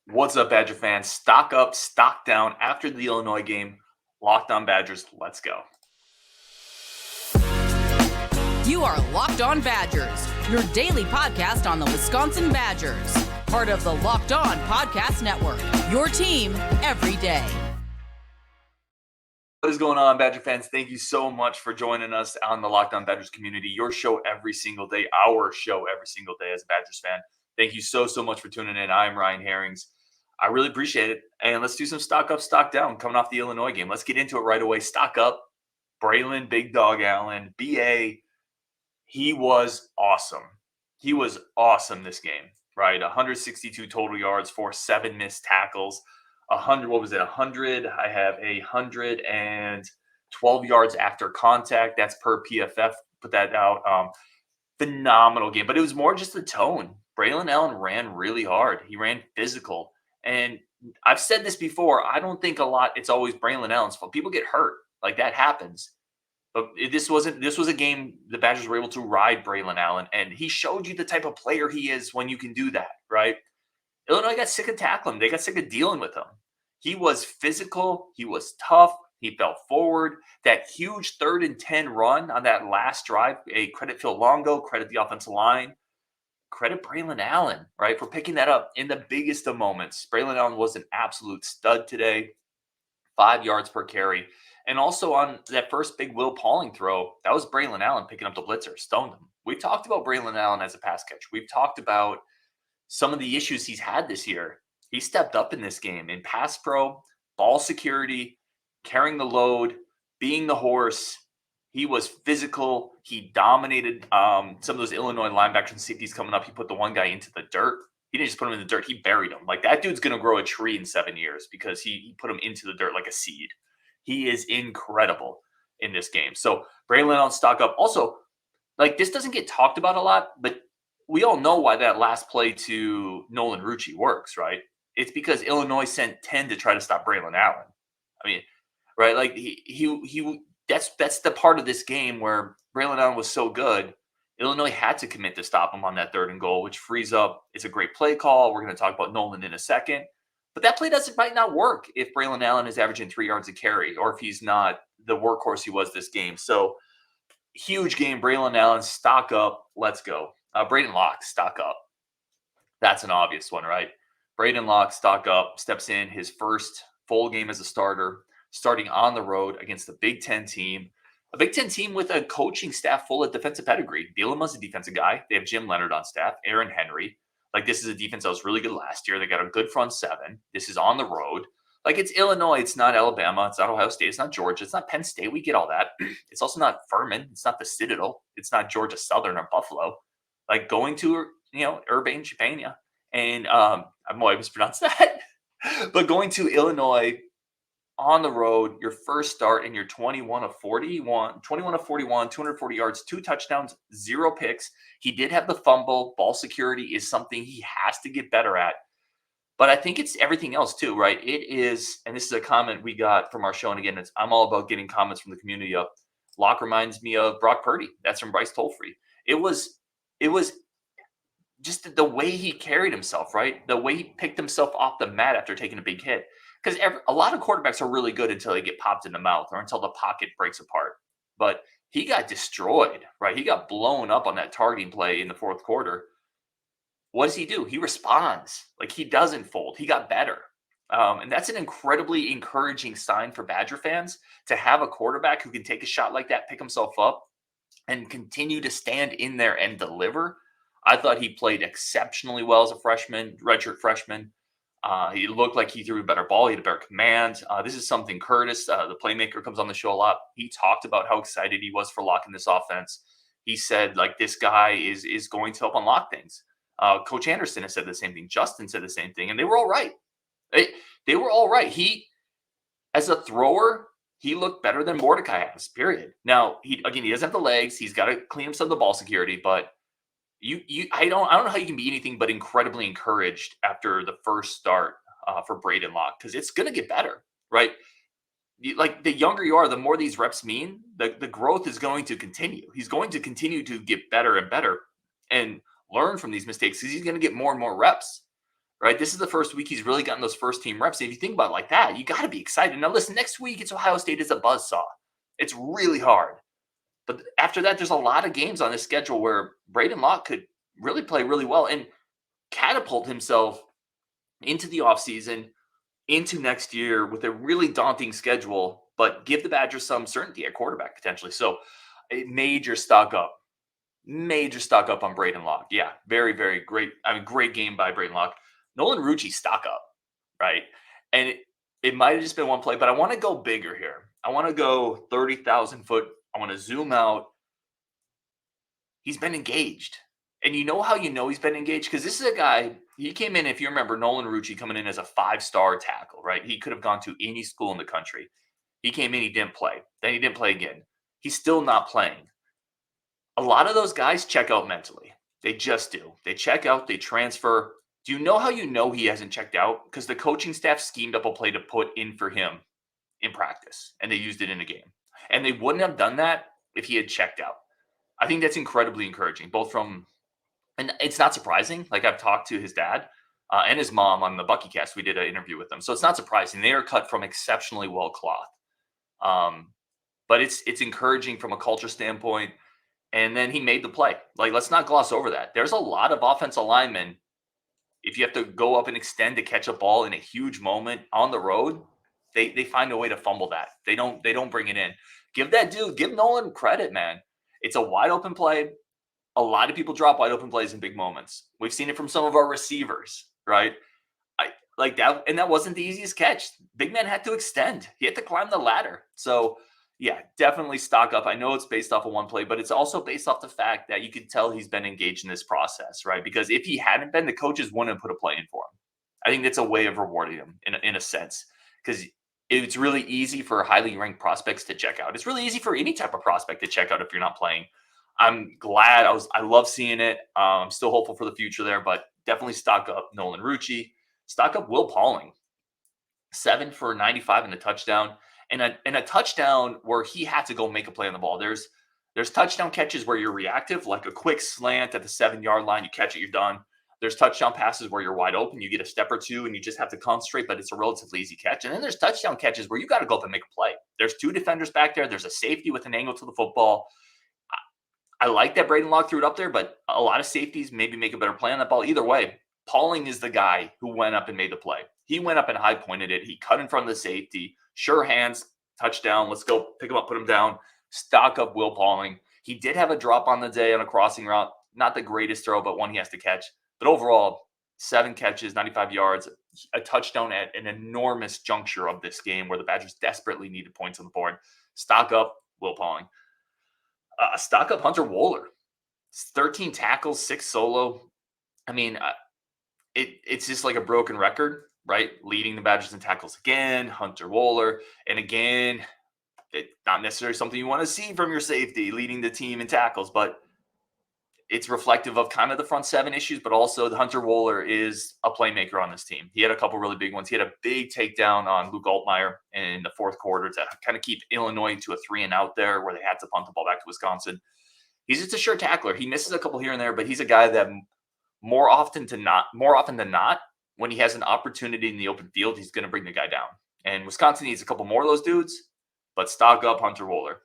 What's up, Badger fans? Stock up, stock down after the Illinois game. Locked on Badgers, let's go. You are Locked On Badgers, your daily podcast on the Wisconsin Badgers. Part of the Locked On Podcast Network, your team every day. What is going on, Badger fans? Thank you so much for joining us on the Locked On Badgers community, your show every single day, our show every single day as a Badgers fan. Thank you so much for tuning in. I'm Ryan Herrings. I really appreciate it. And let's do some stock up, stock down coming off the Illinois game. Let's get into it right away. Stock up, Braelon Big Dog Allen, BA. He was awesome. He was awesome this game, right? 162 total yards for 7 missed tackles. 100, what was it? 100. I have 112 yards after contact. That's per PFF. Put that out. Phenomenal game, but it was more just the tone. Braelon Allen ran really hard. He ran physical. And I've said this before. I don't think it's always Braelon Allen's fault. People get hurt. Like that happens. But this was a game the Badgers were able to ride Braelon Allen, and he showed you the type of player he is when you can do that, right? Illinois got sick of tackling. They got sick of dealing with him. He was physical. He was tough. He fell forward. That huge 3rd and 10 run on that last drive, credit Phil Longo, credit the offensive line, credit Braelon Allen, right, for picking that up in the biggest of moments. Braelon Allen was an absolute stud today, 5 yards per carry. And also on that first big Will Pauling throw, that was Braelon Allen picking up the blitzer, stoned him. We've talked about Braelon Allen as a pass catcher. We've talked about some of the issues he's had this year. He stepped up in this game in pass pro, ball security, carrying the load, being the horse. He was physical. He dominated some of those Illinois linebackers and safeties coming up. He put the one guy into the dirt. He didn't just put him in the dirt. He buried him. Like that dude's going to grow a tree in 7 years because he put him into the dirt like a seed. He is incredible in this game. So Braelon Allen stock up. Also, like this doesn't get talked about a lot, but we all know why that last play to Nolan Rucci works, right? It's because Illinois sent 10 to try to stop Braelon Allen. I mean, right? Like he that's the part of this game where Braelon Allen was so good. Illinois had to commit to stop him on that 3rd and goal, which frees up. It's a great play call. We're going to talk about Nolan in a second. But that play might not work if Braelon Allen is averaging 3 yards a carry or if he's not the workhorse he was this game. So huge game. Braelon Allen, stock up. Let's go. Braedyn Locke, stock up. That's an obvious one, right? Braedyn Locke, stock up, steps in his first full game as a starter, starting on the road against the Big Ten team. A Big Ten team with a coaching staff full of defensive pedigree. Bielema's a defensive guy. They have Jim Leonard on staff, Aaron Henry. Like, this is a defense that was really good last year. They got a good front 7. This is on the road. Like, it's Illinois. It's not Alabama. It's not Ohio State. It's not Georgia. It's not Penn State. We get all that. It's also not Furman. It's not the Citadel. It's not Georgia Southern or Buffalo. Like, going to, Urbana-Champaign, and I might mispronounce that. But going to Illinois on the road, your first start, and you're 21 of 41, 240 yards, 2 touchdowns, 0 picks. He did have the fumble. Ball security is something he has to get better at. But I think it's everything else too, right? It is, and this is a comment we got from our show, and again, I'm all about getting comments from the community up. Locke reminds me of Brock Purdy. That's from Bryce Tollfree. It was just the way he carried himself, right? The way he picked himself off the mat after taking a big hit. Because a lot of quarterbacks are really good until they get popped in the mouth or until the pocket breaks apart. But he got destroyed, right? He got blown up on that targeting play in the 4th quarter. What does he do? He responds. Like, he doesn't fold. He got better. And that's an incredibly encouraging sign for Badger fans to have a quarterback who can take a shot like that, pick himself up, and continue to stand in there and deliver. I thought he played exceptionally well as a freshman, redshirt freshman. He looked like he threw a better ball. He had a better command. This is something Curtis, the playmaker, comes on the show a lot. He talked about how excited he was for Locke in this offense. He said, like, this guy is going to help unlock things. Coach Anderson has said the same thing. Justin said the same thing, and they were all right. They were all right. He, as a thrower, he looked better than Mordecai has, period. Now, he doesn't have the legs. He's got to clean himself the ball security, but I don't know how you can be anything but incredibly encouraged after the first start for Braedyn Locke, because it's going to get better, right? Like, the younger you are, the more these reps mean, the growth is going to continue. He's going to continue to get better and better and learn from these mistakes because he's going to get more and more reps. right? This is the first week he's really gotten those first team reps. And if you think about it like that, you got to be excited. Now, listen, next week it's Ohio State. It's a buzzsaw. It's really hard. But after that, there's a lot of games on this schedule where Braedyn Locke could really play really well and catapult himself into the offseason, into next year with a really daunting schedule, but give the Badgers some certainty at quarterback potentially. So a major stock up on Braedyn Locke. Yeah, very, very great. I mean, great game by Braedyn Locke. Nolan Rucci stock up, right? And it might have just been one play, but I want to go bigger here. I want to go 30,000 foot. I want to zoom out. He's been engaged. And you know how you know he's been engaged? Because this is a guy, he came in, if you remember, Nolan Rucci coming in as a 5-star tackle, right? He could have gone to any school in the country. He came in, he didn't play. Then he didn't play again. He's still not playing. A lot of those guys check out mentally. They just do. They check out, they transfer. Do you know how you know he hasn't checked out? Because the coaching staff schemed up a play to put in for him in practice, and they used it in a game. And they wouldn't have done that if he had checked out. I think that's incredibly encouraging, both from, and it's not surprising. Like, I've talked to his dad and his mom on the BuckyCast. We did an interview with them. So it's not surprising. They are cut from exceptionally well cloth. But it's encouraging from a culture standpoint. And then he made the play. Like, let's not gloss over that. There's a lot of offensive linemen. If you have to go up and extend to catch a ball in a huge moment on the road, they find a way to fumble that. They don't bring it in. Give Nolan credit, man. It's a wide open play. A lot of people drop wide open plays in big moments. We've seen it from some of our receivers, right? Like that, and that wasn't the easiest catch. Big man had to extend. He had to climb the ladder. So, yeah, definitely stock up. I know it's based off of one play, but it's also based off the fact that you can tell he's been engaged in this process, right? Because if he hadn't been, the coaches wouldn't have put a play in for him. I think that's a way of rewarding him in a sense, because it's really easy for highly ranked prospects to check out. It's really easy for any type of prospect to check out if you're not playing. I'm glad. I love seeing it. I'm still hopeful for the future there, but definitely stock up Nolan Rucci. Stock up Will Pauling. 7 for 95 in the touchdown. And a touchdown where he had to go make a play on the ball. There's touchdown catches where you're reactive, like a quick slant at the 7-yard line. You catch it, you're done. There's touchdown passes where you're wide open. You get a step or two and you just have to concentrate, but it's a relatively easy catch. And then there's touchdown catches where you got to go up and make a play. There's 2 defenders back there. There's a safety with an angle to the football. I like that Braedyn Locke threw it up there, but a lot of safeties maybe make a better play on that ball. Either way, Pauling is the guy who went up and made the play. He went up and high pointed it. He cut in front of the safety. Sure hands, touchdown. Let's go pick him up, put him down. Stock up Will Pauling. He did have a drop on the day on a crossing route. Not the greatest throw, but one he has to catch. But overall, 7 catches, 95 yards, a touchdown at an enormous juncture of this game where the Badgers desperately needed points on the board. Stock up Will Pauling. Stock up Hunter Wohler. 13 tackles, 6 solo. I mean, it's just like a broken record, right? Leading the Badgers in tackles again, Hunter Wohler. And again, not necessarily something you want to see from your safety, leading the team in tackles, but it's reflective of kind of the front 7 issues, but also the Hunter Wohler is a playmaker on this team. He had a couple really big ones. He had a big takedown on Luke Altmaier in the 4th quarter to kind of keep Illinois to a 3-and-out there where they had to punt the ball back to Wisconsin. He's just a sure tackler. He misses a couple here and there, but he's a guy that more often than not, when he has an opportunity in the open field, he's going to bring the guy down. And Wisconsin needs a couple more of those dudes, but stock up Hunter Wohler.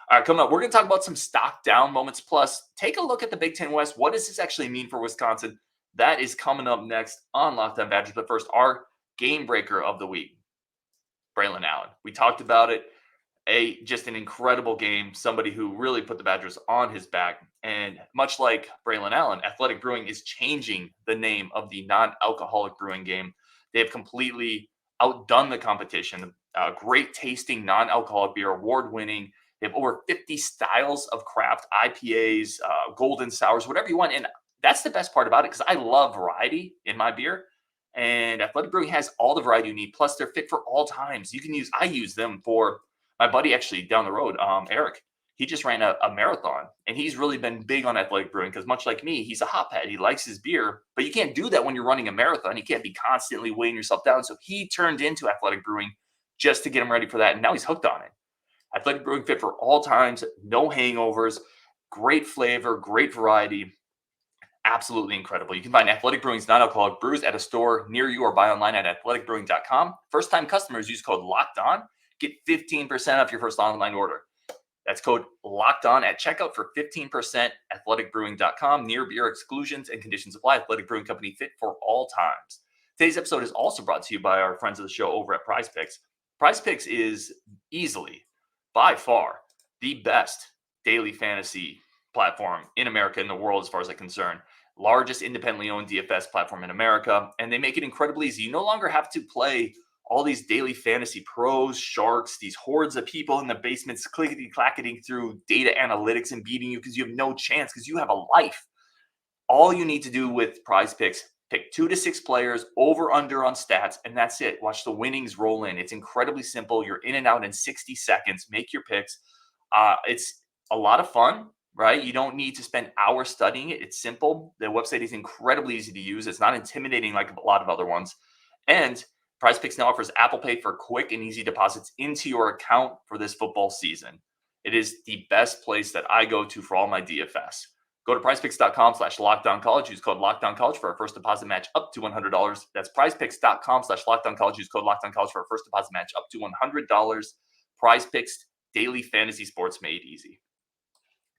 All right, coming up, we're going to talk about some stock down moments. Plus, take a look at the Big Ten West. What does this actually mean for Wisconsin? That is coming up next on Locked On Badgers. But first, our game breaker of the week, Braelon Allen. We talked about it. Just an incredible game. Somebody who really put the Badgers on his back. And much like Braelon Allen, Athletic Brewing is changing the name of the non-alcoholic brewing game. They have completely outdone the competition. Great tasting non-alcoholic beer, award-winning. They have over 50 styles of craft IPAs, golden sours, whatever you want. And that's the best part about it because I love variety in my beer. And Athletic Brewing has all the variety you need. Plus, they're fit for all times. I use them for my buddy actually down the road, Eric. He just ran a marathon, and he's really been big on Athletic Brewing because much like me, he's a hophead. He likes his beer, but you can't do that when you're running a marathon. You can't be constantly weighing yourself down. So he turned into Athletic Brewing just to get him ready for that, and now he's hooked on it. Athletic Brewing fit for all times, no hangovers, great flavor, great variety. absolutely incredible. You can find Athletic Brewing's non-alcoholic brews at a store near you or buy online at athleticbrewing.com. First-time customers use code LOCKEDON. Get 15% off your first online order. That's code LOCKEDON at checkout for 15%. Athleticbrewing.com. Near beer exclusions and conditions apply. Athletic Brewing Company, fit for all times. Today's episode is also brought to you by our friends of the show over at Prize Picks. Prize Picks is easily, by far, the best daily fantasy platform in America, in the world, as far as I'm concerned. Largest independently owned DFS platform in America, and they make it incredibly easy. You no longer have to play all these daily fantasy pros, sharks, these hordes of people in the basements clickety-clacketing through data analytics and beating you because you have no chance because you have a life. All you need to do with Prize Picks, pick 2 to 6 players, over under on stats, and that's it. Watch the winnings roll in. It's incredibly simple. You're in and out in 60 seconds. Make your picks. It's a lot of fun, right? You don't need to spend hours studying it. It's simple. The website is incredibly easy to use. It's not intimidating like a lot of other ones. And Prize Picks now offers Apple Pay for quick and easy deposits into your account for this football season. It is the best place that I go to for all my DFS. Go to prizepicks.com/LockedOnCollege. Use code LockedOnCollege for our first deposit match up to $100. That's prizepicks.com/LockedOnCollege. Use code LockedOnCollege for our first deposit match up to $100. Prize Picks, daily fantasy sports made easy.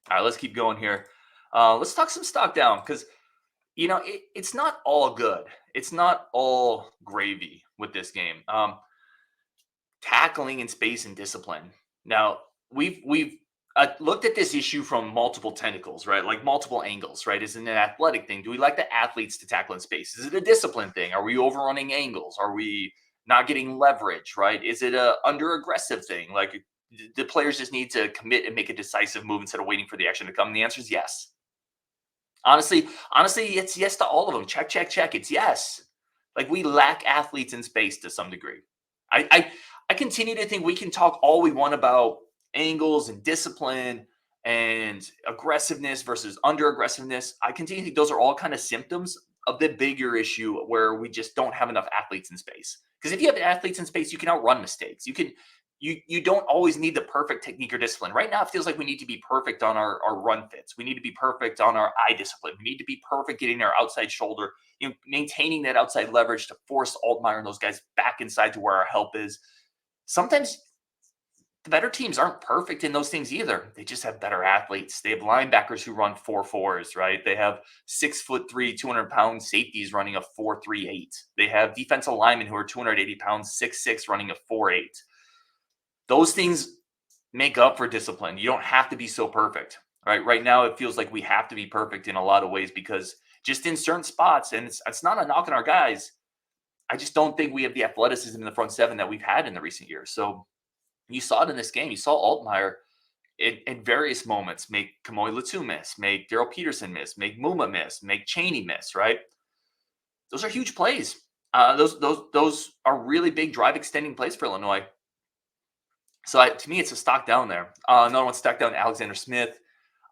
All right, let's keep going here. Let's talk some stock down because, it's not all good. It's not all gravy with this game. Tackling in space and discipline. Now, we've looked at this issue from multiple tentacles, right? Like multiple angles, right? Is it an athletic thing? Do we like the athletes to tackle in space? Is it a discipline thing? Are we overrunning angles? Are we not getting leverage, right? Is it a under aggressive thing? Like, the players just need to commit and make a decisive move instead of waiting for the action to come? And the answer is yes. Honestly, it's yes to all of them. Check, check, check. It's yes. Like, we lack athletes in space to some degree. I continue to think we can talk all we want about angles and discipline and aggressiveness versus under aggressiveness. I continue to think those are all kind of symptoms of the bigger issue where we just don't have enough athletes in space. Because if you have athletes in space, you can outrun mistakes. You don't always need the perfect technique or discipline. Right now, it feels like we need to be perfect on our run fits. We need to be perfect on our eye discipline. We need to be perfect getting our outside shoulder, maintaining that outside leverage to force Altmaier and those guys back inside to where our help is. Sometimes the better teams aren't perfect in those things either. They just have better athletes. They have linebackers who run 4.4s, right? They have 6'3", 200-pound safeties running a 4.38. They have defensive linemen who are 280 pounds, 6'6", running a 4.8. Those things make up for discipline. You don't have to be so perfect, right? Right now, it feels like we have to be perfect in a lot of ways because just in certain spots, and it's not a knock on our guys, I just don't think we have the athleticism in the front seven that we've had in the recent years. So you saw it in this game. You saw Altmaier in various moments make Kamoy Latu miss, make Daryl Peterson miss, make Muma miss, make Chaney miss, right? Those are huge plays. Those are really big drive extending plays for Illinois. So to me, it's a stock down there. Another one, stock down, Alexander Smith.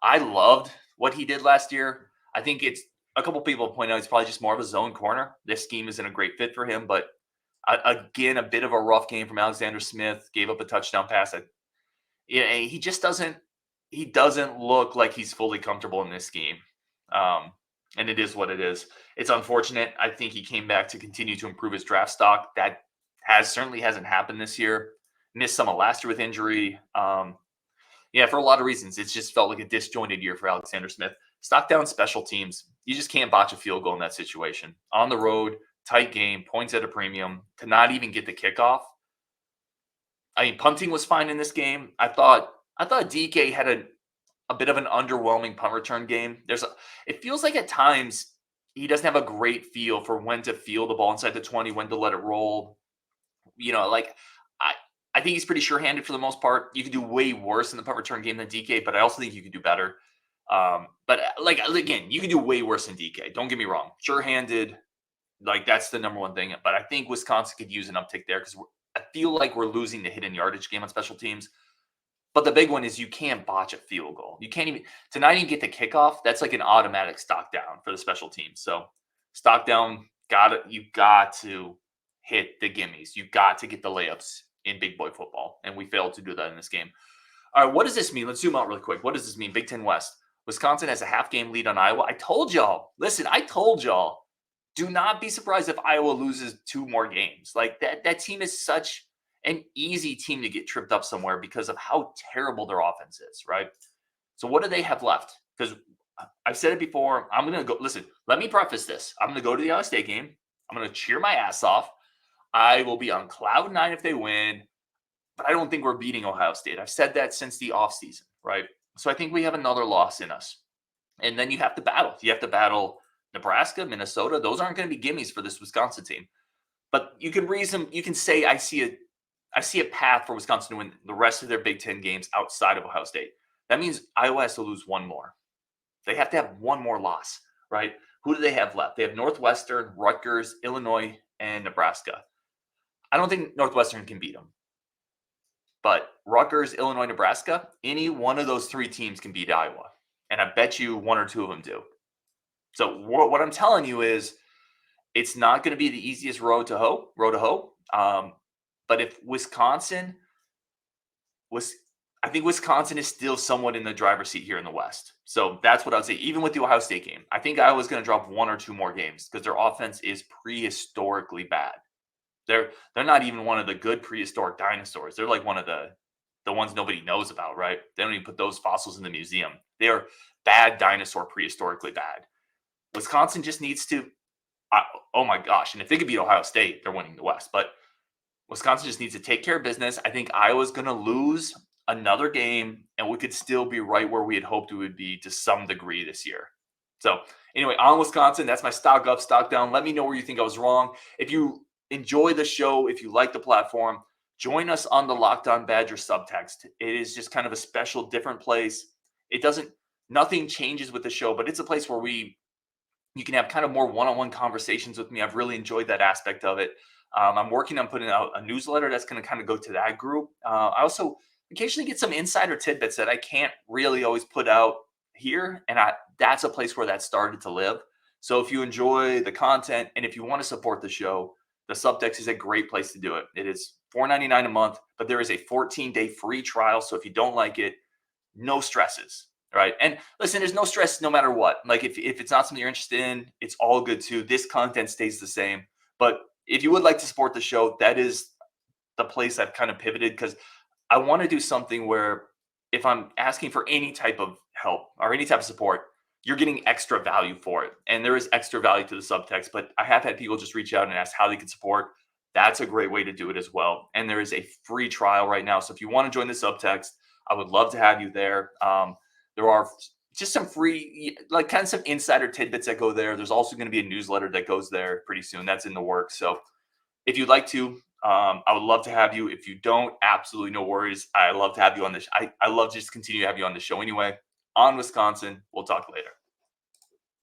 I loved what he did last year. I think it's a couple people point out he's probably just more of a zone corner. This scheme isn't a great fit for him, but again, a bit of a rough game from Alexander Smith. Gave up a touchdown pass. He just doesn't. He doesn't look like he's fully comfortable in this scheme. And it is what it is. It's unfortunate. I think he came back to continue to improve his draft stock. That certainly hasn't happened this year. Missed some of last year with injury. For a lot of reasons. It's just felt like a disjointed year for Alexander Smith. Stock down, special teams. You just can't botch a field goal in that situation. On the road, tight game, points at a premium, to not even get the kickoff. I mean, punting was fine in this game. I thought DK had a bit of an underwhelming punt return game. It feels like at times he doesn't have a great feel for when to field the ball inside the 20, when to let it roll. I think he's pretty sure-handed for the most part. You could do way worse in the punt return game than DK, but I also think you could do better. Again, you could do way worse than DK. Don't get me wrong. Sure-handed, that's the number one thing. But I think Wisconsin could use an uptick there because I feel like we're losing the hidden yardage game on special teams. But the big one is you can't botch a field goal. You can't even – to not even get the kickoff, that's like an automatic stock down for the special teams. So stock down, you got to hit the gimmies. You got to get the layups in big boy football, and we failed to do that in this game. All right, what does this mean? Let's zoom out really quick. What does this mean? Big Ten West. Wisconsin has a half-game lead on Iowa. I told y'all. Listen, I told y'all. Do not be surprised if Iowa loses 2 more games. Like, that team is such an easy team to get tripped up somewhere because of how terrible their offense is, right? So what do they have left? Because I've said it before. I'm going to go. Listen, let me preface this. I'm going to go to the Iowa State game. I'm going to cheer my ass off. I will be on cloud 9 if they win, but I don't think we're beating Ohio State. I've said that since the offseason, right? So I think we have another loss in us. And then you have to battle. You have to battle Nebraska, Minnesota. Those aren't going to be gimmies for this Wisconsin team. But you can reason, you can say I see a path for Wisconsin to win the rest of their Big Ten games outside of Ohio State. That means Iowa has to lose one more. They have to have one more loss, right? Who do they have left? They have Northwestern, Rutgers, Illinois, and Nebraska. I don't think Northwestern can beat them. But Rutgers, Illinois, Nebraska, any one of those 3 teams can beat Iowa. And I bet you 1 or 2 of them do. So what I'm telling you is it's not going to be the easiest road to hope. But if I think Wisconsin is still somewhat in the driver's seat here in the West. So that's what I would say. Even with the Ohio State game, I think Iowa's going to drop 1 or 2 more games because their offense is prehistorically bad. They're not even one of the good prehistoric dinosaurs. They're like one of the ones nobody knows about, right? They don't even put those fossils in the museum. They are bad dinosaur, prehistorically bad. Wisconsin just needs to, oh my gosh. And if they could beat Ohio State, they're winning the West. But Wisconsin just needs to take care of business. I think Iowa's going to lose another game, and we could still be right where we had hoped we would be to some degree this year. So anyway, on Wisconsin, that's my stock up, stock down. Let me know where you think I was wrong. If you enjoy the show, if you like the platform, join us on the Locked On Badger subtext. It is just kind of a special, different place. Nothing changes with the show, but it's a place where you can have kind of more one-on-one conversations with me. I've really enjoyed that aspect of it. I'm working on putting out a newsletter that's going to kind of go to that group. I also occasionally get some insider tidbits that I can't really always put out here. And that's a place where that started to live. So if you enjoy the content and if you want to support the show, the Subtext is a great place to do it. It is $4.99 a month, but there is a 14-day free trial. So if you don't like it, no stresses, right? And listen, there's no stress no matter what. Like if it's not something you're interested in, it's all good too. This content stays the same. But if you would like to support the show, that is the place I've kind of pivoted because I want to do something where if I'm asking for any type of help or any type of support, you're getting extra value for it. And there is extra value to the Subtext, but I have had people just reach out and ask how they can support. That's a great way to do it as well. And there is a free trial right now. So if you want to join the Subtext, I would love to have you there. There are just some free, like kind of some insider tidbits that go there. There's also going to be a newsletter that goes there pretty soon. That's in the works. So if you'd like to, I would love to have you. If you don't, absolutely no worries. I love to have you on this. I love just continue to have you on the show anyway. On Wisconsin, we'll talk later.